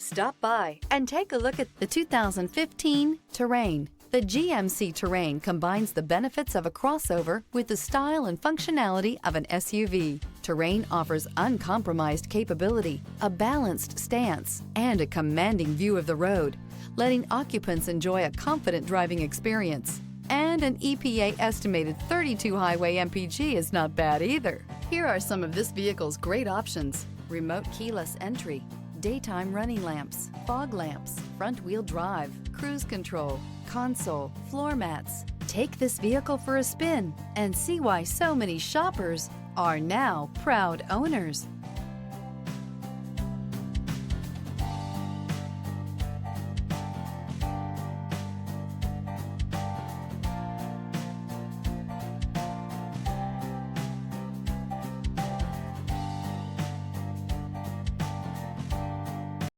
Stop by and take a look at the 2015 Terrain. The GMC Terrain combines the benefits of a crossover with the style and functionality of an SUV. Terrain offers uncompromised capability, a balanced stance, and a commanding view of the road, letting occupants enjoy a confident driving experience. And an EPA estimated 32 highway MPG is not bad either. Here are some of this vehicle's great options: remote keyless entry, daytime running lamps, fog lamps, front-wheel drive, cruise control, console, floor mats. Take this vehicle for a spin and see why so many shoppers are now proud owners.